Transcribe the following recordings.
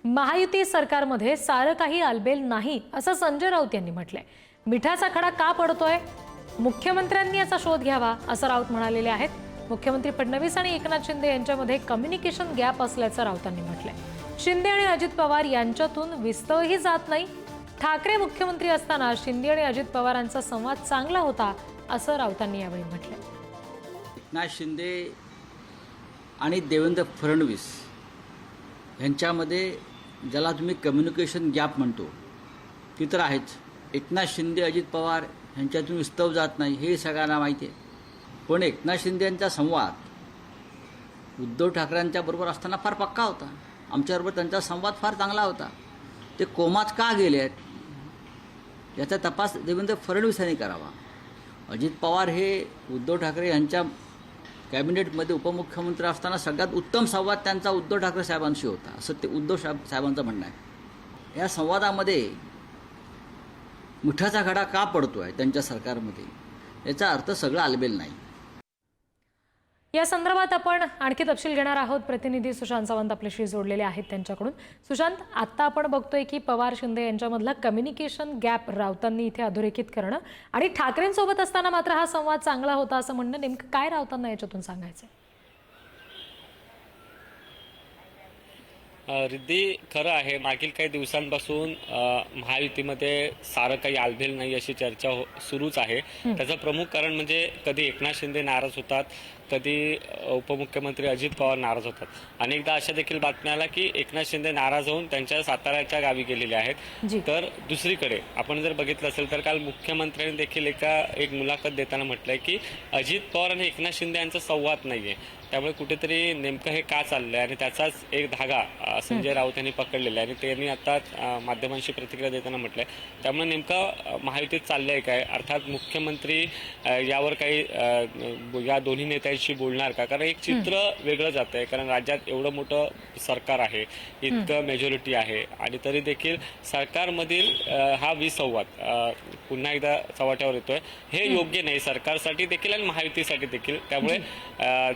महायुती सरकारमध्ये सारं काही आलबेल नाही असं संजय राऊत यांनी म्हटलंय। मिठाचा खडा का पडतोय, मुख्यमंत्र्यांनी याचा शोध घ्यावा असं राऊत म्हणालेले आहेत। मुख्यमंत्री फडणवीस आणि एकनाथ शिंदे यांच्यामध्ये कम्युनिकेशन गॅप असल्याचं राऊतांनी म्हटलंय। शिंदे आणि अजित पवार यांच्यातून विस्तवही जात नाही। ठाकरे मुख्यमंत्री असताना शिंदे आणि अजित पवारांचा संवाद चांगला होता असं राऊतांनी यावेळी म्हटलंय। एकनाथ शिंदे आणि देवेंद्र फडणवीस यांच्यामध्ये ज्याला तुम्ही कम्युनिकेशन गॅप म्हणतो ती तर आहेच। एकनाथ शिंदे अजित पवार यांच्यातून विस्तव जात नाही हे सगळ्यांना माहिती आहे। पण एकनाथ शिंदे यांचा संवाद उद्धव ठाकरेंच्या बरोबर असताना फार पक्का होता। आमच्याबरोबर त्यांचा संवाद फार चांगला होता। ते कोमात का गेले आहेत याचा तपास देवेंद्र फडणवीस यांनी करावा। अजित पवार हे उद्धव ठाकरे यांच्या कॅबिनेटमध्ये उपमुख्यमंत्री असताना सगळ्यात उत्तम संवाद त्यांचा उद्धव ठाकरे साहेबांशी होता असं ते उद्धव साहेबांचं म्हणणं आहे। या संवादामध्ये मिठाचा खडा का पडतोय त्यांच्या सरकारमध्ये याचा अर्थ सगळं आलबेल नाही। या संदर्भात आपण आणखी तपशील घेणार आहोत। प्रतिनिधी सुशांत सावंत आपल्याशी जोडलेले आहेत त्यांच्याकडून। सुशांत, आता आपण बघतोय की पवार शिंदे यांच्यामधला कम्युनिकेशन गॅप राऊतांनी इथे अधोरेखित करणं आणि ठाकरेंसोबत असताना मात्र हा संवाद चांगला होता असं म्हणणं, नेमकं काय राऊतांना याच्यातून सांगायचं? रिद्धी, खरं आहे मागील काही दिवसांपासून महायुतीमध्ये सारं काही आलबेल नाही अशी चर्चा सुरूच आहे। त्याचं प्रमुख कारण म्हणजे कधी एकनाथ शिंदे नाराज होतात, कधी उपमुख्यमंत्री अजित पवार नाराज होतात। अनेकदा अशा देखील बातम्या आल्या की एकनाथ शिंदे नाराज होऊन त्यांच्या साताऱ्याच्या गावी गेलेले आहेत। तर दुसरीकडे आपण जर बघितलं असेल तर काल मुख्यमंत्र्यांनी देखील एक मुलाखत देताना म्हटलंय की अजित पवार आणि एकनाथ शिंदे यांचा संवाद नाहीये। त्यामुळे कुठेतरी नेमकं हे का चाललंय आणि त्याचाच एक धागा संजय राऊत यांनी पकडलेला आहे आणि त्यांनी आता माध्यमांशी प्रतिक्रिया देताना म्हटलंय। त्यामुळे नेमकं महायुतीत चाललंय काय, अर्थात मुख्यमंत्री यावर काही या दोन्ही नेत्यांशी बोलणार का? कारण एक चित्र वेगळं जात आहे, कारण राज्यात एवढं मोठं सरकार आहे, इतकं मेजॉरिटी आहे आणि तरी देखील सरकारमधील हा विसंवाद पुन्हा एकदा चव्हाट्यावर येतोय। हे योग्य नाही सरकारसाठी देखील आणि महायुतीसाठी देखील। त्यामुळे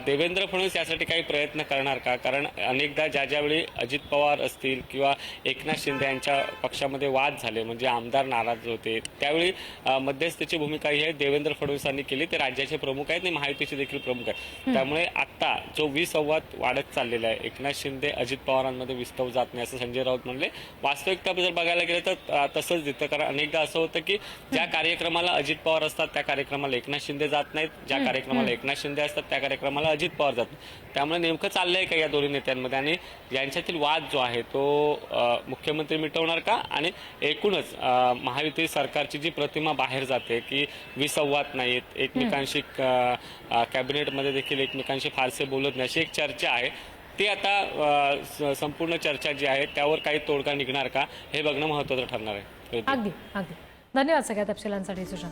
देवेंद्र फडणवीस यासाठी काही प्रयत्न करणार का? कारण अनेकदा ज्यावेळी अजित पवार असतील किंवा एकनाथ शिंदे यांच्या पक्षामध्ये वाद झाले, म्हणजे आमदार नाराज होते, त्यावेळी मध्यस्थीची भूमिका ही देवेंद्र फडणवीसांनी केली। ते राज्याचे प्रमुख आहेत आणि महायुतीचे देखील प्रमुख आहेत। त्यामुळे आता जो विसंवाद वाढत चाललेला आहे, एकनाथ शिंदे अजित पवारांमध्ये विस्तव जात नाही असं संजय राऊत म्हणले। वास्तविकता जर बघायला गेलं तर तसंच दिसतं, कारण अनेकदा असं होतं की ज्या कार्यक्रमाला अजित पवार असतात त्या कार्यक्रमाला एकनाथ शिंदे जात नाहीत, ज्या कार्यक्रमाला एकनाथ शिंदे असतात त्या कार्यक्रमाला अजित पवार जात नाही। त्यामुळे नेमकं चाललंय का या दोन्ही नेत्यांमध्ये आणि यांच्यातील वाद जो आहे तो मुख्यमंत्री मिटवणार का? आणि एकूणच महायुती सरकारची जी प्रतिमा बाहेर जाते की विसंवाद नाहीत, एकमेकांशी कॅबिनेटमध्ये देखील एकमेकांशी फारसे बोलत नाही अशी एक चर्चा आहे, ती आता संपूर्ण चर्चा जी आहे त्यावर काही तोडगा निघणार का हे बघणं महत्त्वाचं ठरणार आहे। अगदी अगदी धन्यवाद सगळ्या तपशिलांसाठी सुशांत।